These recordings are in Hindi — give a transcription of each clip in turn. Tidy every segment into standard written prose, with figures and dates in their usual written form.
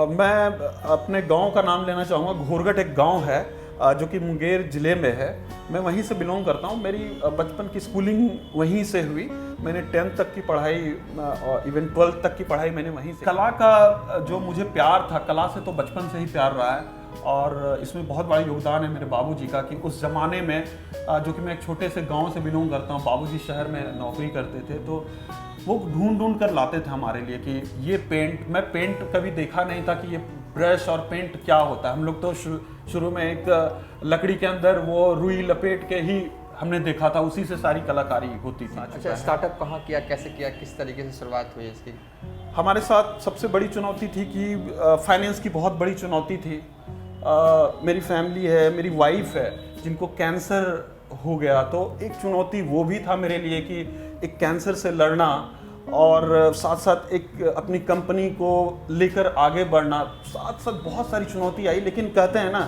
मैं अपने गांव का नाम लेना चाहूँगा। घोरगट एक गांव है जो कि मुंगेर ज़िले में है। मैं वहीं से बिलोंग करता हूँ। मेरी बचपन की स्कूलिंग वहीं से हुई। मैंने 10th तक की पढ़ाई और इवन 12th तक की पढ़ाई मैंने वहीं से। कला का जो मुझे प्यार था, कला से तो बचपन से ही प्यार रहा है और इसमें बहुत बड़ा योगदान है मेरे बाबूजी का कि उस ज़माने में जो कि मैं एक छोटे से गांव से बिलोंग करता हूँ, बाबूजी शहर में नौकरी करते थे, तो वो ढूंढ कर लाते थे हमारे लिए कि ये पेंट। मैं पेंट कभी देखा नहीं था कि ये ब्रश और पेंट क्या होता है। हम लोग तो शुरू में एक लकड़ी के अंदर वो रुई लपेट के ही हमने देखा था, उसी से सारी कलाकारी होती थी। अच्छा, स्टार्टअप कहाँ किया, कैसे किया, किस तरीके से शुरुआत हुई इसकी? हमारे साथ सबसे बड़ी चुनौती थी कि फाइनेंस की बहुत बड़ी चुनौती थी। मेरी फैमिली है, मेरी वाइफ है जिनको कैंसर हो गया, तो एक चुनौती वो भी था मेरे लिए कि एक कैंसर से लड़ना और साथ साथ एक अपनी कंपनी को लेकर आगे बढ़ना। साथ साथ बहुत सारी चुनौती आई, लेकिन कहते हैं ना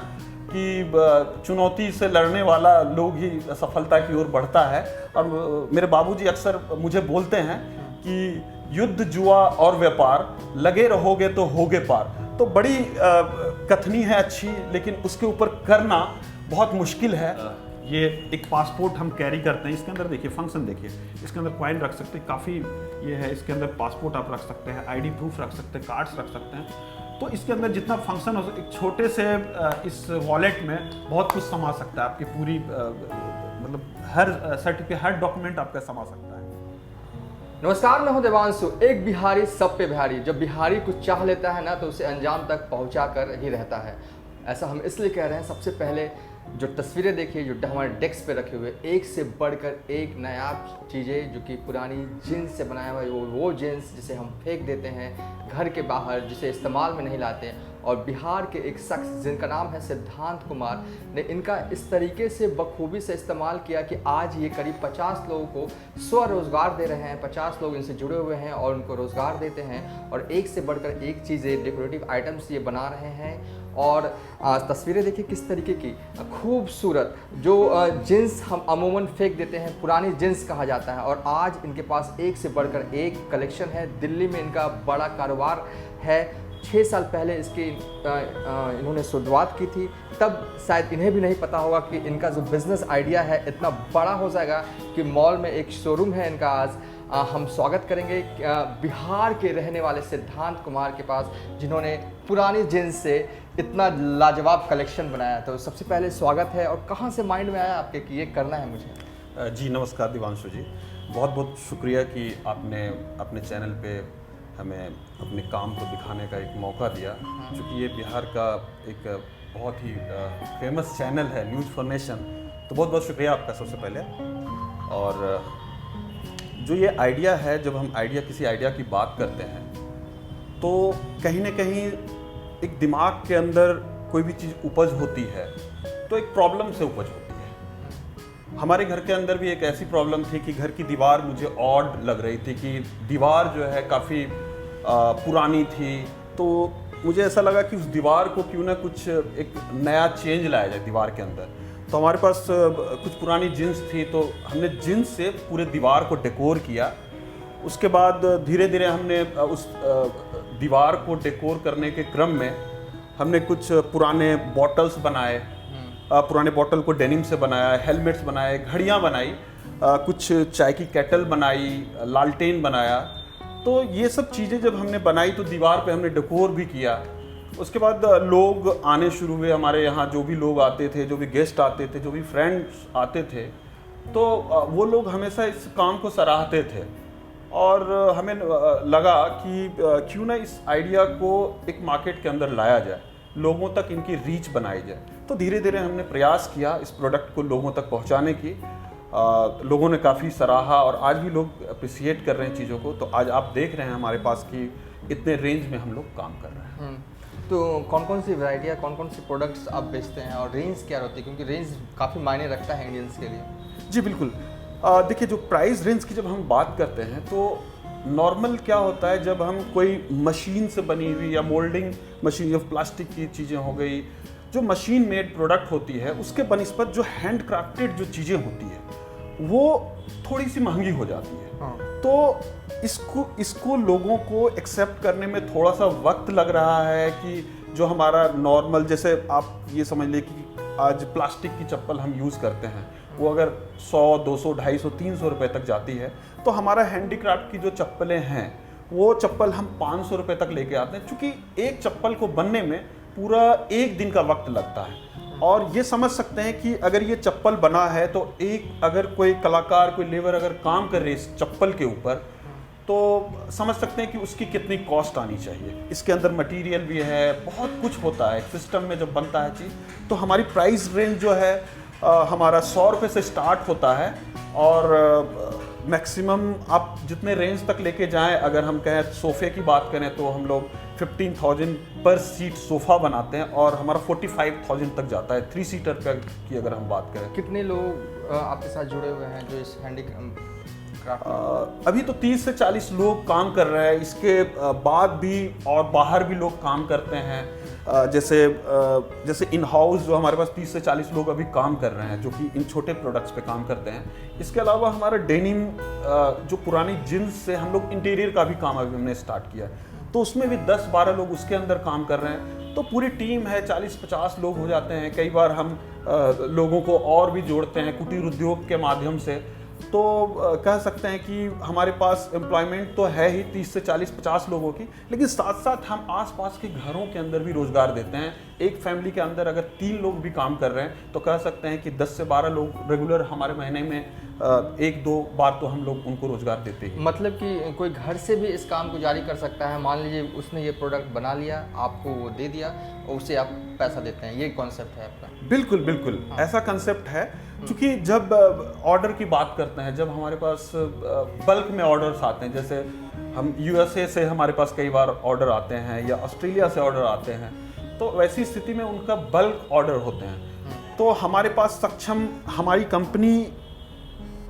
कि चुनौती से लड़ने वाला लोग ही सफलता की ओर बढ़ता है। और मेरे बाबूजी अक्सर मुझे बोलते हैं कि युद्ध, जुआ और व्यापार, लगे रहोगे तो होगे पार। तो बड़ी कथनी है अच्छी, लेकिन उसके ऊपर करना बहुत मुश्किल है। ये एक पासपोर्ट हम कैरी करते हैं, इसके अंदर देखिए फंक्शन देखिए, इसके अंदर कॉइन रख सकते हैं, काफ़ी ये है। इसके अंदर पासपोर्ट आप रख सकते हैं, आईडी प्रूफ रख सकते हैं, कार्ड्स रख सकते हैं। तो इसके अंदर जितना फंक्शन हो सकता है, एक छोटे से इस वॉलेट में बहुत कुछ समा सकता है। आपकी पूरी मतलब हर सर्टिफिकेट, हर डॉक्यूमेंट आपका समा सकता है। नमस्कार, मैं हूं देवांशु। एक बिहारी सब पे बिहारी। जब बिहारी कुछ चाह लेता है ना, तो उसे अंजाम तक पहुंचा कर ही रहता है। ऐसा हम इसलिए कह रहे हैं। सबसे पहले जो तस्वीरें देखिए, जो हमारे डेस्क पे रखे हुए, एक से बढ़कर एक नायाब चीज़ें जो कि पुरानी जीन्स से बनाया हुआ है। वो जीन्स जिसे हम फेंक देते हैं घर के बाहर, जिसे इस्तेमाल में नहीं लाते हैं। और बिहार के एक शख्स जिनका नाम है सिद्धांत कुमार ने इनका इस तरीके से बखूबी से इस्तेमाल किया कि आज ये करीब 50 लोगों को स्वरोजगार दे रहे हैं। 50 लोग इनसे जुड़े हुए हैं और उनको रोज़गार देते हैं। और एक से बढ़कर एक चीज़ें, डेकोरेटिव आइटम्स ये बना रहे हैं। और तस्वीरें देखिए किस तरीके की खूबसूरत। जो जीन्स हम अमूमन फेंक देते हैं, पुरानी जीन्स कहा जाता है, और आज इनके पास एक से बढ़कर एक कलेक्शन है। दिल्ली में इनका बड़ा कारोबार है। 6 साल पहले इसकी इन्होंने शुरुआत की थी। तब शायद इन्हें भी नहीं पता होगा कि इनका जो बिज़नेस आइडिया है इतना बड़ा हो जाएगा कि मॉल में एक शोरूम है इनका। आज हम स्वागत करेंगे बिहार के रहने वाले सिद्धांत कुमार के पास, जिन्होंने पुरानी जीन्स से इतना लाजवाब कलेक्शन बनाया। तो सबसे पहले स्वागत है। और कहाँ से माइंड में आया आपके कि ये करना है मुझे? जी नमस्कार दिवांशु जी, बहुत बहुत शुक्रिया कि आपने अपने चैनल पे हमें अपने काम को दिखाने का एक मौका दिया। क्योंकि ये बिहार का एक बहुत ही फेमस चैनल है, न्यूज़ फॉर नेशन। तो बहुत बहुत शुक्रिया आपका सबसे पहले। और जो ये आइडिया है, जब हम किसी आइडिया की बात करते हैं तो कहीं ना कहीं एक दिमाग के अंदर कोई भी चीज़ उपज होती है तो एक प्रॉब्लम से उपज होती है। हमारे घर के अंदर भी एक ऐसी प्रॉब्लम थी कि घर की दीवार मुझे ऑड लग रही थी कि दीवार जो है काफ़ी पुरानी थी। तो मुझे ऐसा लगा कि उस दीवार को क्यों ना कुछ एक नया चेंज लाया जाए दीवार के अंदर। तो हमारे पास कुछ पुरानी जीन्स थी, तो हमने जीन्स से पूरे दीवार को डेकोर किया। उसके बाद धीरे धीरे हमने उस दीवार को डेकोर करने के क्रम में हमने कुछ पुराने बॉटल्स बनाए, पुराने बॉटल को डेनिम से बनाया, हेलमेट्स बनाए, घड़ियाँ बनाई, कुछ चाय की केटल बनाई, लालटेन बनाया। तो ये सब चीज़ें जब हमने बनाई तो दीवार पे हमने डेकोर भी किया। उसके बाद लोग आने शुरू हुए हमारे यहाँ। जो भी लोग आते थे, जो भी गेस्ट आते थे, जो भी फ्रेंड्स आते थे, तो वो लोग हमेशा इस काम को सराहते थे। और हमें लगा कि क्यों ना इस आइडिया को एक मार्केट के अंदर लाया जाए, लोगों तक इनकी रीच बनाई जाए। तो धीरे धीरे हमने प्रयास किया इस प्रोडक्ट को लोगों तक पहुंचाने की। लोगों ने काफ़ी सराहा और आज भी लोग अप्रिसिएट कर रहे हैं चीज़ों को। तो आज आप देख रहे हैं हमारे पास कि इतने रेंज में हम लोग काम कर रहे हैं। तो कौन कौन सी वैरायटी है, कौन कौन सी प्रोडक्ट्स आप बेचते हैं और रेंज क्या होती है? क्योंकि रेंज काफ़ी मायने रखता है इंडियंस के लिए। जी बिल्कुल। देखिए, जो प्राइस रेंज की जब हम बात करते हैं तो नॉर्मल क्या होता है, जब हम कोई मशीन से बनी हुई या मोल्डिंग मशीन या प्लास्टिक की चीज़ें हो गई, जो मशीन मेड प्रोडक्ट होती है, उसके बनिस्पत जो हैंड क्राफ्टेड जो चीज़ें होती है वो थोड़ी सी महंगी हो जाती है। हाँ। तो इसको लोगों को एक्सेप्ट करने में थोड़ा सा वक्त लग रहा है कि जो हमारा नॉर्मल, जैसे आप ये समझ लें कि आज प्लास्टिक की चप्पल हम यूज़ करते हैं, वो अगर 100, 200, 250, 300 रुपए तक जाती है, तो हमारा हैंडीक्राफ्ट की जो चप्पलें हैं वो चप्पल हम 500 रुपए तक लेके आते हैं, क्योंकि एक चप्पल को बनने में पूरा एक दिन का वक्त लगता है। और ये समझ सकते हैं कि अगर ये चप्पल बना है तो अगर कोई कलाकार, कोई लेबर अगर काम कर रही है इस चप्पल के ऊपर, तो समझ सकते हैं कि उसकी कितनी कॉस्ट आनी चाहिए। इसके अंदर मटेरियल भी है, बहुत कुछ होता है सिस्टम में जब बनता है चीज़। तो हमारी प्राइस रेंज जो है हमारा 100 रुपये से स्टार्ट होता है, और मैक्सिमम आप जितने रेंज तक लेके जाएं, अगर हम कहें सोफ़े की बात करें तो हम लोग 15,000 पर सीट सोफ़ा बनाते हैं, और हमारा 45,000 तक जाता है 3 सीटर पे की अगर हम बात करें। कितने लोग आपके साथ जुड़े हुए हैं जो इस हैंडीक्राफ्ट? अभी तो 30 से 40 लोग काम कर रहे हैं। इसके बाद भी और बाहर भी लोग काम करते हैं। जैसे इन हाउस जो हमारे पास 30 से 40 लोग अभी काम कर रहे हैं, जो कि इन छोटे प्रोडक्ट्स पे काम करते हैं। इसके अलावा हमारा डेनिम, जो पुरानी जींस से हम लोग इंटीरियर का भी काम अभी हमने स्टार्ट किया, तो उसमें भी 10-12 लोग उसके अंदर काम कर रहे हैं। तो पूरी टीम है, 40-50 लोग हो जाते हैं। कई बार हम लोगों को और भी जोड़ते हैं कुटीर उद्योग के माध्यम से। तो कह सकते हैं कि हमारे पास एम्प्लॉयमेंट तो है ही 30 से 40-50 लोगों की, लेकिन साथ साथ हम आसपास के घरों के अंदर भी रोजगार देते हैं। एक फैमिली के अंदर अगर 3 लोग भी काम कर रहे हैं तो कह सकते हैं कि 10 से 12 लोग रेगुलर हमारे महीने में 1-2 बार तो हम लोग उनको रोजगार देते हैं। मतलब कि कोई घर से भी इस काम को जारी कर सकता है। मान लीजिए उसने ये प्रोडक्ट बना लिया, आपको वो दे दिया और उसे आप पैसा देते हैं, ये कॉन्सेप्ट है आपका? बिल्कुल बिल्कुल, हाँ। ऐसा कंसेप्ट है, क्योंकि जब ऑर्डर की बात करते हैं, जब हमारे पास बल्क में ऑर्डर्स आते हैं, जैसे हम यूएसए से हमारे पास कई बार ऑर्डर आते हैं या ऑस्ट्रेलिया से ऑर्डर आते हैं, तो वैसी स्थिति में उनका बल्क ऑर्डर होते हैं। तो हमारे पास सक्षम, हमारी कंपनी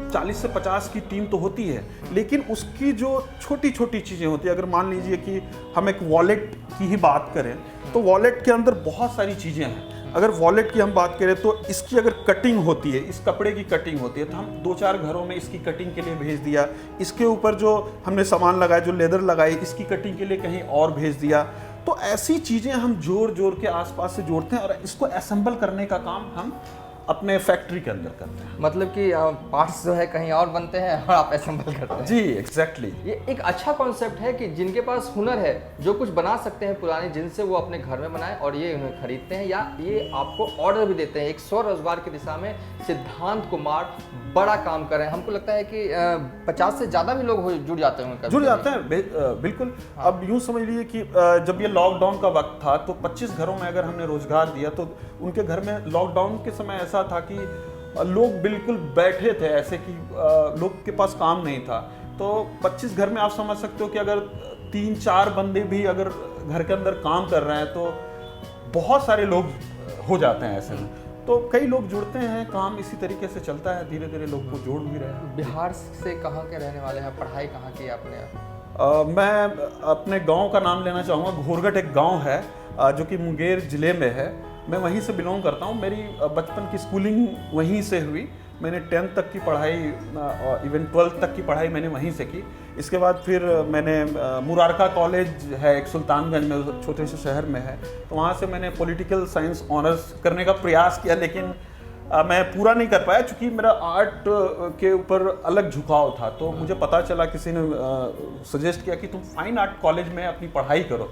40 से 50 की टीम तो होती है, लेकिन उसकी जो छोटी छोटी चीज़ें होती है, अगर मान लीजिए कि हम एक वॉलेट की ही बात करें, तो वॉलेट के अंदर बहुत सारी चीज़ें हैं। अगर वॉलेट की हम बात करें तो इसकी अगर कटिंग होती है, इस कपड़े की कटिंग होती है, तो हम 2-4 घरों में इसकी कटिंग के लिए भेज दिया। इसके ऊपर जो हमने सामान लगाया, जो लेदर लगाई, इसकी कटिंग के लिए कहीं और भेज दिया। तो ऐसी चीज़ें हम जोड़ के आसपास से जोड़ते हैं, और इसको असेंबल करने का काम हम अपने फैक्ट्री के अंदर करते हैं। मतलब कि पार्ट्स जो है कहीं और बनते हैं और आप असेंबल करते हैं। जी एग्जैक्टली। ये एक अच्छा कॉन्सेप्ट है कि जिनके पास हुनर है, जो कुछ बना सकते हैं पुराने, जिनसे वो अपने घर में बनाएं और ये उन्हें खरीदते हैं या ये आपको ऑर्डर भी देते हैं। एक स्वरोजगार की दिशा में सिद्धांत कुमार बड़ा काम कर रहे हैं। हमको लगता है कि 50 से ज़्यादा भी लोग जुड़ जाते हैं। जुड़ जाते हैं, बिल्कुल। हाँ। अब यूँ समझ लीजिए कि जब ये लॉकडाउन का वक्त था तो 25 घरों में अगर हमने रोजगार दिया, तो उनके घर में लॉकडाउन के समय ऐसा था कि लोग बिल्कुल बैठे थे, ऐसे कि लोग के पास काम नहीं था। तो 25 घर में आप समझ सकते हो कि अगर 3-4 बंदे भी अगर घर के अंदर काम कर रहे हैं तो बहुत सारे लोग हो जाते हैं ऐसे में। तो कई लोग जुड़ते हैं, काम इसी तरीके से चलता है, धीरे धीरे लोग को जोड़ भी रहे हैं। बिहार से कहाँ के रहने वाले हैं? पढ़ाई कहाँ की आपने? मैं अपने गांव का नाम लेना चाहूँगा। घोरगट एक गांव है जो कि मुंगेर ज़िले में है। मैं वहीं से बिलोंग करता हूँ। मेरी बचपन की स्कूलिंग वहीं से हुई। मैंने 10th तक की पढ़ाई, इवन 12th तक की पढ़ाई मैंने वहीं से की। इसके बाद फिर मैंने मुरारका कॉलेज है एक सुल्तानगंज में, छोटे से शहर में है, तो वहाँ से मैंने पॉलिटिकल साइंस ऑनर्स करने का प्रयास किया, लेकिन मैं पूरा नहीं कर पाया, क्योंकि मेरा आर्ट के ऊपर अलग झुकाव था। तो मुझे पता चला, किसी ने सजेस्ट किया कि तुम फाइन आर्ट कॉलेज में अपनी पढ़ाई करो।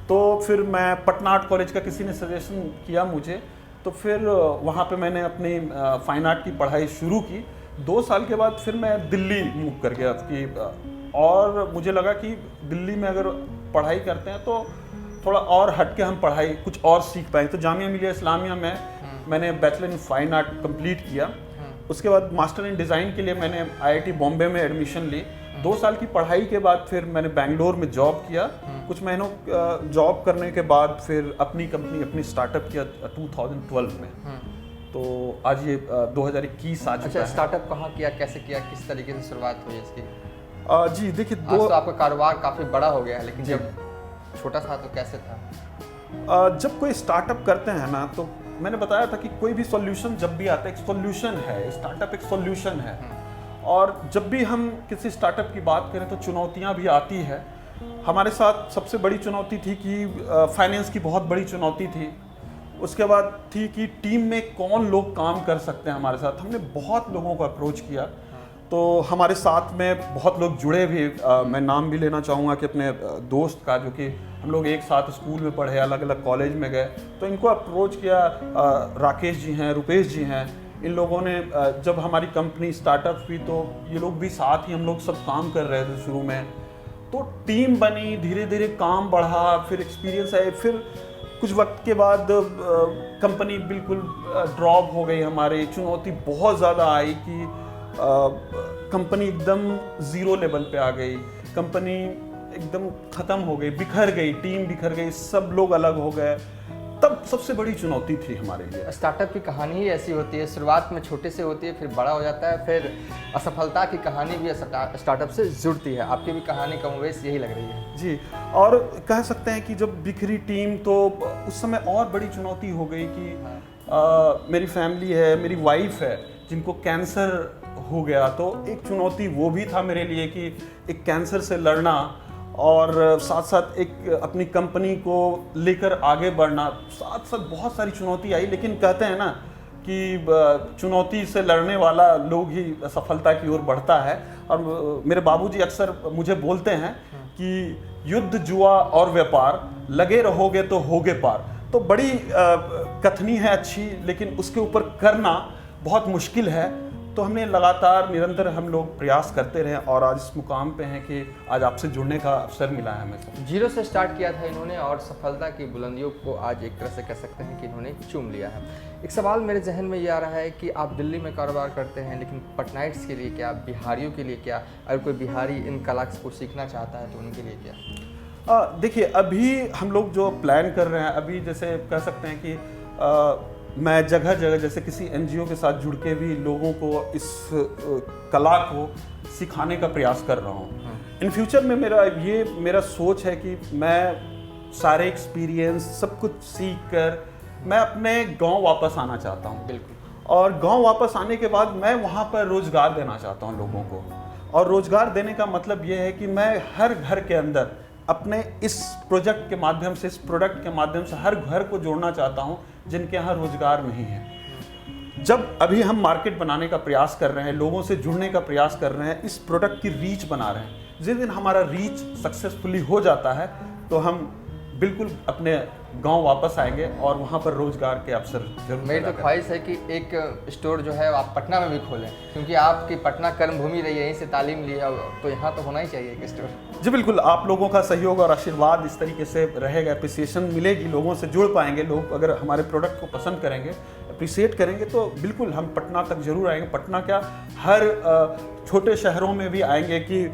तो फिर मैं पटना आर्ट कॉलेज का किसी ने सजेशन किया मुझे, तो फिर वहाँ पे मैंने अपनी फाइन आर्ट की पढ़ाई शुरू की। 2 साल के बाद फिर मैं दिल्ली मूव कर गया और मुझे लगा कि दिल्ली में अगर पढ़ाई करते हैं तो थोड़ा और हट के हम पढ़ाई कुछ और सीख पाएंगे। तो जामिया मिलिया इस्लामिया में मैंने bachelor in fine art complete किया। उसके बाद मास्टर इन डिज़ाइन के लिए मैंने IIT बॉम्बे में एडमिशन ली। 2 साल की पढ़ाई के बाद फिर मैंने बेंगलोर में जॉब किया। कुछ महीनों जॉब करने के बाद फिर अपनी कंपनी, अपनी स्टार्टअप किया 2012 में। तो आज ये 2021 आ चुका है। अच्छा, स्टार्टअप कहाँ किया, कैसे किया, किस तरीके से शुरुआत हुई इसकी? जी देखिए, आज तो आपका कारोबार काफ़ी बड़ा हो गया है, लेकिन जब छोटा था तो कैसे था? जब कोई स्टार्टअप करते हैं ना, तो मैंने बताया था कि कोई भी सॉल्यूशन जब भी आता है, एक सॉल्यूशन है, स्टार्टअप एक सॉल्यूशन है। और जब भी हम किसी स्टार्टअप की बात करें तो चुनौतियां भी आती है। हमारे साथ सबसे बड़ी चुनौती थी कि फाइनेंस की बहुत बड़ी चुनौती थी। उसके बाद थी कि टीम में कौन लोग काम कर सकते हैं हमारे साथ। हमने बहुत लोगों को अप्रोच किया, तो हमारे साथ में बहुत लोग जुड़े भी। मैं नाम भी लेना चाहूँगा कि अपने दोस्त का, जो कि हम लोग एक साथ स्कूल में पढ़े, अलग अलग कॉलेज में गए, तो इनको अप्रोच किया। राकेश जी हैं, रुपेश जी हैं, इन लोगों ने जब हमारी कंपनी स्टार्टअप हुई तो ये लोग भी साथ ही, हम लोग सब काम कर रहे थे शुरू में। तो टीम बनी, धीरे धीरे काम बढ़ा, फिर एक्सपीरियंस आए। फिर कुछ वक्त के बाद कंपनी बिल्कुल ड्रॉप हो गई हमारी। चुनौती बहुत ज़्यादा आई कि कंपनी एकदम ज़ीरो लेवल पे आ गई, कंपनी एकदम ख़त्म हो गई, बिखर गई, टीम बिखर गई, सब लोग अलग हो गए। तब सबसे बड़ी चुनौती थी हमारे लिए। स्टार्टअप की कहानी ही ऐसी होती है, शुरुआत में छोटे से होती है, फिर बड़ा हो जाता है, फिर असफलता की कहानी भी स्टार्टअप से जुड़ती है। आपकी भी कहानी कमोवेश यही लग रही है। जी, और कह सकते हैं कि जब बिखरी टीम, तो उस समय और बड़ी चुनौती हो गई कि मेरी फैमिली है, मेरी वाइफ है जिनको कैंसर हो गया। तो एक चुनौती वो भी था मेरे लिए कि एक कैंसर से लड़ना और साथ साथ एक अपनी कंपनी को लेकर आगे बढ़ना। साथ साथ बहुत सारी चुनौती आई, लेकिन कहते हैं ना कि चुनौती से लड़ने वाला लोग ही सफलता की ओर बढ़ता है। और मेरे बाबूजी अक्सर मुझे बोलते हैं कि युद्ध, जुआ और व्यापार, लगे रहोगे तो होगे पार। तो बड़ी कथनी है अच्छी, लेकिन उसके ऊपर करना बहुत मुश्किल है। तो हमने लगातार निरंतर हम लोग प्रयास करते रहे और आज इस मुकाम पे हैं कि आज आपसे जुड़ने का अवसर मिला है हमें। जीरो से स्टार्ट किया था इन्होंने और सफलता की बुलंदियों को आज एक तरह से कह सकते हैं कि इन्होंने चूम लिया है। एक सवाल मेरे जहन में ये आ रहा है कि आप दिल्ली में कारोबार करते हैं, लेकिन पटनाइट्स के लिए क्या, बिहारियों के लिए क्या? अगर कोई बिहारी इन कला को सीखना चाहता है तो उनके लिए क्या? देखिए, अभी हम लोग जो प्लान कर रहे हैं, अभी जैसे कह सकते हैं कि मैं जगह जगह जैसे किसी एनजीओ के साथ जुड़ के भी लोगों को इस कला को सिखाने का प्रयास कर रहा हूँ। इन फ्यूचर में मेरा सोच है कि मैं सारे एक्सपीरियंस सब कुछ सीख कर मैं अपने गांव वापस आना चाहता हूँ। बिल्कुल। और गांव वापस आने के बाद मैं वहाँ पर रोज़गार देना चाहता हूँ लोगों को। और रोज़गार देने का मतलब ये है कि मैं हर घर के अंदर अपने इस प्रोजेक्ट के माध्यम से, इस प्रोडक्ट के माध्यम से हर घर को जोड़ना चाहता हूं जिनके यहाँ रोजगार नहीं है। जब अभी हम मार्केट बनाने का प्रयास कर रहे हैं, लोगों से जुड़ने का प्रयास कर रहे हैं, इस प्रोडक्ट की रीच बना रहे हैं, जिस दिन हमारा रीच सक्सेसफुली हो जाता है तो हम बिल्कुल अपने गांव वापस आएंगे और वहां पर रोजगार के अवसर जरूर। मेरी तो ख्वाहिश है कि एक स्टोर जो है आप पटना में भी खोलें, क्योंकि आपकी पटना कर्मभूमि रही है, यहीं से तालीम ली है, तो यहाँ तो होना ही चाहिए एक स्टोर। जी बिल्कुल, आप लोगों का सहयोग और आशीर्वाद इस तरीके से रहेगा, अप्रिसिएशन मिलेगी, लोगों से जुड़ पाएंगे। लोग अगर हमारे प्रोडक्ट को पसंद करेंगे, अप्रिसिएट करेंगे, तो बिल्कुल हम पटना तक जरूर आएंगे। पटना क्या, हर छोटे शहरों में भी आएंगे। कि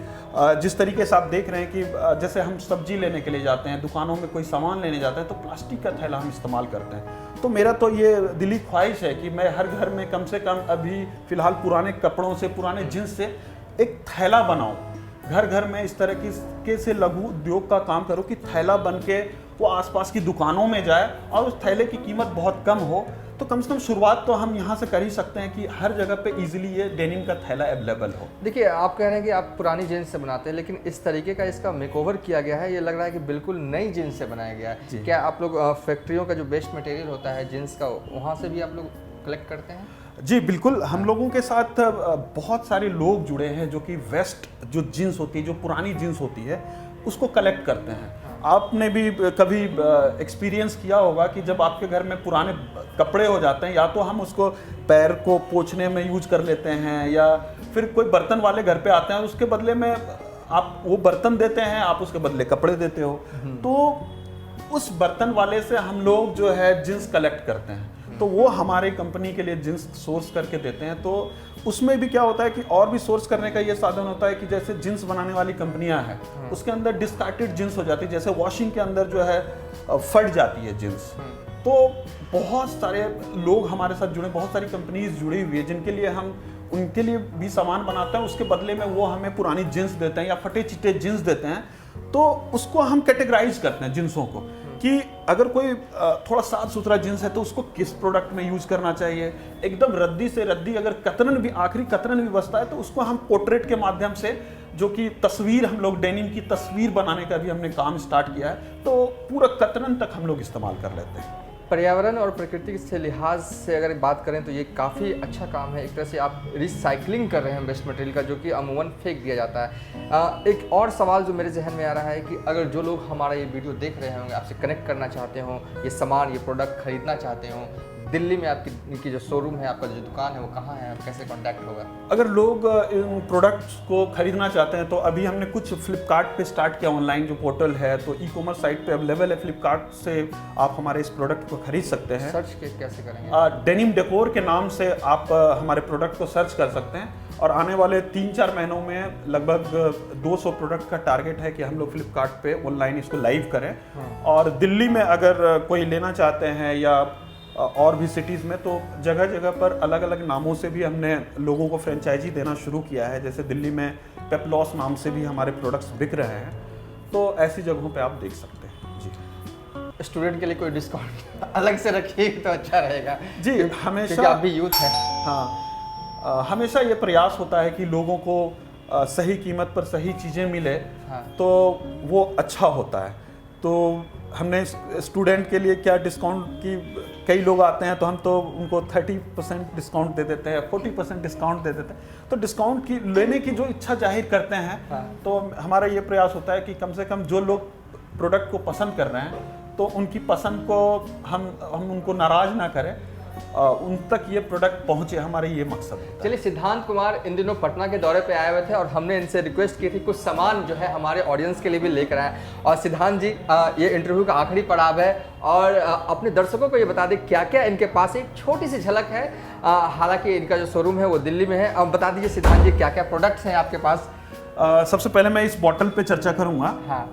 जिस तरीके से आप देख रहे हैं कि जैसे हम सब्जी लेने के लिए जाते हैं, दुकानों में कोई सामान लेने जाते हैं, तो प्लास्टिक का थैला हम इस्तेमाल करते हैं। तो मेरा तो ये दिली ख्वाहिश है कि मैं हर घर में कम से कम अभी फ़िलहाल पुराने कपड़ों से, पुराने जींस से एक थैला बनाऊं। घर घर में इस तरह की से लघु उद्योग का काम करो कि थैला बन के वो आसपास की दुकानों में जाए और उस थैले की कीमत बहुत कम हो। तो कम से कम शुरुआत तो हम यहाँ से कर ही सकते हैं कि हर जगह पे इजीली ये डेनिम का थैला अवेलेबल हो। देखिए, आप कह रहे हैं कि आप पुरानी जीन्स से बनाते हैं, लेकिन इस तरीके का इसका मेकओवर किया गया है, ये लग रहा है कि बिल्कुल नई जीन्स से बनाया गया है। क्या आप लोग फैक्ट्रियों का जो वेस्ट मटेरियल होता है जीन्स का, वहाँ से भी आप लोग कलेक्ट करते हैं? जी बिल्कुल, हम लोगों के साथ बहुत सारे लोग जुड़े हैं जो कि वेस्ट जो जीन्स होती है, जो पुरानी जीन्स होती है, उसको कलेक्ट करते हैं। आपने भी कभी एक्सपीरियंस किया होगा कि जब आपके घर में पुराने कपड़े हो जाते हैं, या तो हम उसको पैर को पोंछने में यूज कर लेते हैं, या फिर कोई बर्तन वाले घर पे आते हैं, उसके बदले में आप वो बर्तन देते हैं, आप उसके बदले कपड़े देते हो। तो उस बर्तन वाले से हम लोग जो है जींस कलेक्ट करते हैं, तो वो हमारे कंपनी के लिए जींस सोर्स करके देते हैं। तो उसमें भी क्या होता है कि और भी सोर्स करने का ये साधन होता है कि जैसे जींस बनाने वाली कंपनियां हैं, उसके अंदर डिस्कार्टेड जींस हो जाती है, जैसे वॉशिंग के अंदर जो है फट जाती है जींस। तो बहुत सारे लोग हमारे साथ जुड़े, बहुत सारी कंपनीज जुड़ी हुई है जिनके लिए हम उनके लिए भी सामान बनाते हैं, उसके बदले में वो हमें पुरानी जींस देते हैं या फटे चिटे जींस देते हैं। तो उसको हम कैटेगराइज करते हैं जींसों को कि अगर कोई थोड़ा साफ सुथरा जींस है तो उसको किस प्रोडक्ट में यूज करना चाहिए। एकदम रद्दी से रद्दी अगर कतरन भी, आखिरी कतरन भी बचता है तो उसको हम पोर्ट्रेट के माध्यम से, जो कि तस्वीर, हम लोग डेनिम की तस्वीर बनाने का भी हमने काम स्टार्ट किया है, तो पूरा कतरन तक हम लोग इस्तेमाल कर लेते हैं। पर्यावरण और प्रकृति से लिहाज से अगर बात करें तो ये काफ़ी अच्छा काम है। एक तरह से आप रिसाइकलिंग कर रहे हैं वेस्ट मटेरियल का, जो कि अमूमन फेंक दिया जाता है। एक और सवाल जो मेरे जहन में आ रहा है कि अगर जो लोग हमारा ये वीडियो देख रहे होंगे, आपसे कनेक्ट करना चाहते हों, ये सामान, ये प्रोडक्ट खरीदना चाहते हों, दिल्ली में आपकी जो शोरूम है, आपका जो दुकान है, वो कहाँ है, कैसे कॉन्टैक्ट होगा? अगर लोग इन प्रोडक्ट्स को खरीदना चाहते हैं तो अभी हमने कुछ फ्लिपकार्ट पे स्टार्ट किया, ऑनलाइन जो पोर्टल है, तो ई कॉमर्स साइट पे अवेलेबल है। फ्लिपकार्ट से आप हमारे इस प्रोडक्ट को खरीद सकते हैं। सर्च कैसे करेंगे? डेनिम डेकोर के नाम से आप हमारे प्रोडक्ट को सर्च कर सकते हैं, और आने वाले 3-4 महीनों में लगभग 200 प्रोडक्ट का टारगेट है कि हम लोग फ्लिपकार्ट पे ऑनलाइन इसको लाइव करें। और दिल्ली में अगर कोई लेना चाहते हैं या और भी सिटीज़ में, तो जगह जगह पर अलग अलग नामों से भी हमने लोगों को फ्रेंचाइजी देना शुरू किया है। जैसे दिल्ली में पेपलॉस नाम से भी हमारे प्रोडक्ट्स बिक रहे हैं, तो ऐसी जगहों पे आप देख सकते हैं। जी, स्टूडेंट के लिए कोई डिस्काउंट अलग से रखिए तो अच्छा रहेगा जी। हमेशा, क्योंकि आप भी यूथ हैं। हाँ, हमेशा ये प्रयास होता है कि लोगों को सही कीमत पर सही चीज़ें मिले। हाँ। तो वो अच्छा होता है। तो हमने स्टूडेंट के लिए क्या डिस्काउंट की, कई लोग आते हैं तो हम तो उनको 30% डिस्काउंट दे देते हैं, 40% डिस्काउंट दे देते हैं। तो डिस्काउंट की लेने की जो इच्छा जाहिर करते हैं, हाँ। तो हमारा ये प्रयास होता है कि कम से कम जो लोग प्रोडक्ट को पसंद कर रहे हैं, तो उनकी पसंद को हम उनको नाराज़ ना करें, उन तक ये प्रोडक्ट पहुंचे, हमारा ये मकसद है। चलिए, सिद्धांत कुमार इन दिनों पटना के दौरे पे आए हुए थे और हमने इनसे रिक्वेस्ट की थी कुछ सामान जो है हमारे ऑडियंस के लिए भी लेकर आए। और सिद्धांत जी, ये इंटरव्यू का आखिरी पड़ाव है और अपने दर्शकों को ये बता दें क्या क्या इनके पास एक छोटी सी झलक है। हालांकि इनका जो शोरूम है वो दिल्ली में है। अब बता दीजिए सिद्धांत जी, क्या क्या प्रोडक्ट्स हैं आपके पास? सबसे पहले मैं इस बॉटल पे चर्चा करूँगा। हाँ।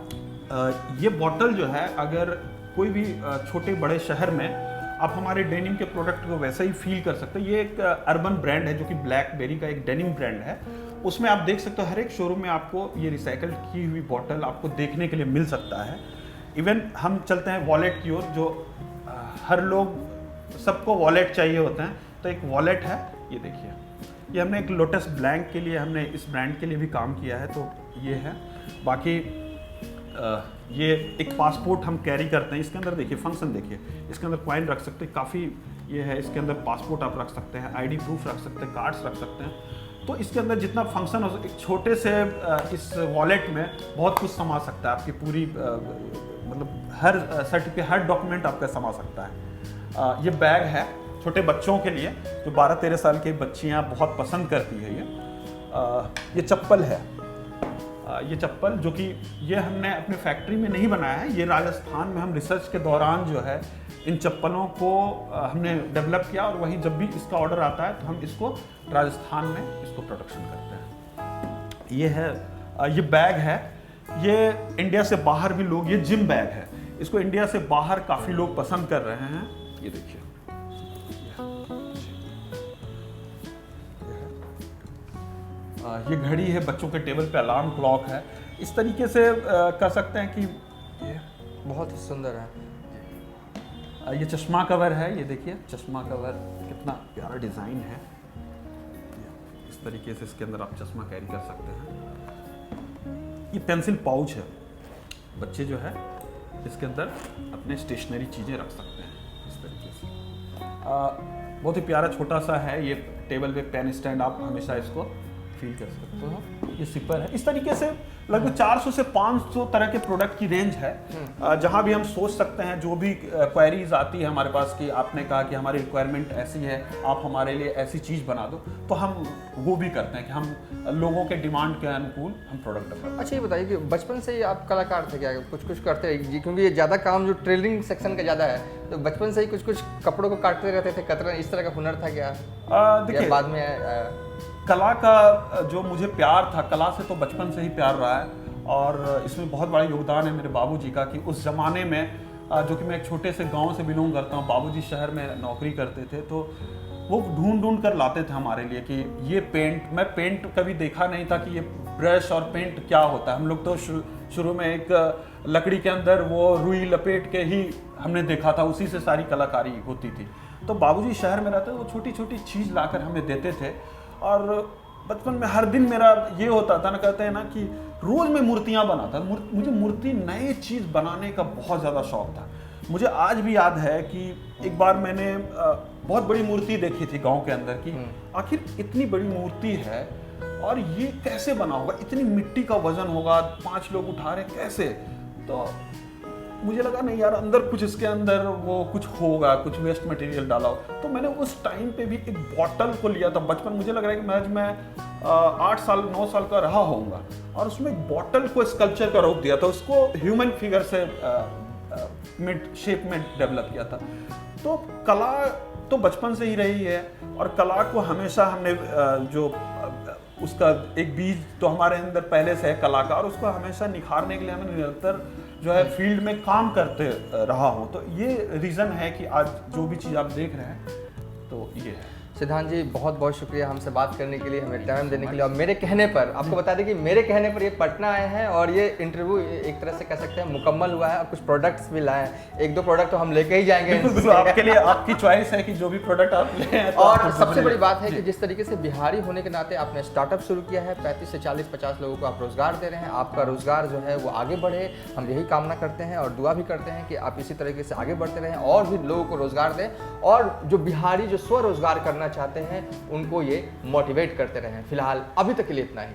ये बॉटल जो है, अगर कोई भी छोटे बड़े शहर में आप हमारे डेनिम के प्रोडक्ट को वैसे ही फील कर सकते हैं। ये एक अर्बन ब्रांड है जो कि ब्लैकबेरी का एक डेनिम ब्रांड है। उसमें आप देख सकते हो हर एक शोरूम में आपको ये रिसाइकल की हुई बॉटल आपको देखने के लिए मिल सकता है। इवन हम चलते हैं वॉलेट की ओर, जो हर लोग, सबको वॉलेट चाहिए होते हैं, तो एक वॉलेट है, ये देखिए। ये हमने एक लोटस ब्लैंक के लिए, हमने इस ब्रांड के लिए भी काम किया है, तो ये है। बाकी ये एक पासपोर्ट हम कैरी करते हैं। इसके अंदर देखिए फंक्शन, देखिए इसके अंदर कॉइन रख सकते हैं, काफ़ी ये है। इसके अंदर पासपोर्ट आप रख सकते हैं, आईडी प्रूफ रख सकते हैं, कार्ड्स रख सकते हैं। तो इसके अंदर जितना फंक्शन हो, एक छोटे से इस वॉलेट में बहुत कुछ समा सकता है। आपकी पूरी मतलब हर सर्टिफिकेट, हर डॉक्यूमेंट आपका समा सकता है। ये बैग है छोटे बच्चों के लिए, जो 12-13 साल की बच्चियाँ बहुत पसंद करती है। ये चप्पल है। ये चप्पल जो कि ये हमने अपने फैक्ट्री में नहीं बनाया है, ये राजस्थान में हम रिसर्च के दौरान जो है इन चप्पलों को हमने डेवलप किया, और वहीं जब भी इसका ऑर्डर आता है तो हम इसको राजस्थान में इसको प्रोडक्शन करते हैं। ये है, ये बैग है। ये इंडिया से बाहर भी लोग, ये जिम बैग है, इसको इंडिया से बाहर काफ़ी लोग पसंद कर रहे हैं। ये देखिए, ये घड़ी है, बच्चों के टेबल पे अलार्म क्लॉक है। इस तरीके से कर सकते हैं कि ये बहुत ही सुंदर है। ये चश्मा कवर है, ये देखिए चश्मा कवर कितना प्यारा डिज़ाइन है। इस तरीके से इसके अंदर आप चश्मा कैरी कर सकते हैं। ये पेंसिल पाउच है, बच्चे जो है इसके अंदर अपने स्टेशनरी चीज़ें रख सकते हैं इस तरीके से। बहुत ही प्यारा छोटा सा है ये, टेबल पे पेन स्टैंड, आप हमेशा इसको फील कर सकते हो। ये सिपर है। इस तरीके से लगभग 400 से 500 तरह के प्रोडक्ट की रेंज है। जहां भी हम सोच सकते हैं, जो भी क्वेरीज आती है हमारे पास कि आपने कहा कि हमारी रिक्वायरमेंट ऐसी है, आप हमारे लिए ऐसी चीज़ बना दो, तो हम वो भी करते हैं कि हम लोगों के डिमांड के अनुकूल हम प्रोडक्ट करते हैं। अच्छा, ये बताइए कि बचपन से ही आप कलाकार थे क्या? कुछ करते रहे, क्योंकि ये ज़्यादा काम जो ट्रेलिंग सेक्शन का ज़्यादा है, तो बचपन से ही कुछ कपड़ों को काटते रहते थे, कतरन, इस तरह का हुनर था क्या? देखिए, बाद में कला का जो मुझे प्यार था, कला से तो बचपन से ही प्यार रहा है, और इसमें बहुत बड़ा योगदान है मेरे बाबूजी का कि उस ज़माने में, जो कि मैं एक छोटे से गांव से बिलोंग करता हूं, बाबूजी शहर में नौकरी करते थे, तो वो ढूंढ कर लाते थे हमारे लिए कि ये पेंट, मैं पेंट कभी देखा नहीं था कि ये ब्रश और पेंट क्या होता है। हम लोग तो शुरू में एक लकड़ी के अंदर वो रुई लपेट के ही हमने देखा था, उसी से सारी कलाकारी होती थी। तो बाबूजी शहर में रहते, वो छोटी छोटी चीज़ लाकर हमें देते थे। और बचपन में हर दिन मेरा ये होता था ना, कहते हैं ना कि रोज़ मैं मूर्तियाँ बनाता। मुझे मूर्ति नई चीज़ बनाने का बहुत ज़्यादा शौक था। मुझे आज भी याद है कि एक बार मैंने बहुत बड़ी मूर्ति देखी थी गांव के अंदर की। आखिर इतनी बड़ी मूर्ति है और ये कैसे बना होगा, इतनी मिट्टी का वजन होगा, 5 लोग उठा रहे कैसे। तो मुझे लगा नहीं यार, अंदर कुछ इसके अंदर वो कुछ होगा, कुछ वेस्ट मटेरियल डाला हो। तो मैंने उस टाइम पे भी एक बॉटल को लिया था। बचपन मुझे लग रहा है कि मैं 8 साल 9 साल का रहा होऊंगा, और उसमें एक बॉटल को स्कल्पचर का रूप दिया था, उसको ह्यूमन फिगर से मिड शेप में डेवलप किया था। तो कला तो बचपन से ही रही है, और कला को हमेशा हमने जो उसका एक बीज तो हमारे अंदर पहले से है कला का, और उसको हमेशा निखारने के लिए हमें निरंतर जो है फील्ड में काम करते रहा हूँ। तो ये रीज़न है कि आज जो भी चीज़ आप देख रहे हैं तो ये है। सिद्धांत जी बहुत बहुत शुक्रिया हमसे बात करने के लिए, हमें टाइम देने के लिए। और मेरे कहने पर, आपको बता दें कि मेरे कहने पर ये पटना आए हैं और ये इंटरव्यू एक तरह से कह सकते हैं मुकम्मल हुआ है। और कुछ प्रोडक्ट्स भी लाए हैं, 1-2 प्रोडक्ट तो हम लेके ही जाएंगे। बिल्कुल, आपके लिए आपकी चॉइस है कि जो भी प्रोडक्ट आप ले हैं। तो और सबसे बड़ी बात है कि जिस तरीके से बिहारी होने के नाते आपने स्टार्टअप शुरू किया है, 35 से 40-50 लोगों को आप रोजगार दे रहे हैं। आपका रोजगार जो है वो आगे बढ़े, हम यही कामना करते हैं और दुआ भी करते हैं कि आप इसी तरीके से आगे बढ़ते रहें और भी लोगों को रोजगार दें, और जो बिहारी जो स्वरोजगार करना चाहते हैं उनको ये मोटिवेट करते रहें। फिलहाल अभी तक के लिए इतना ही।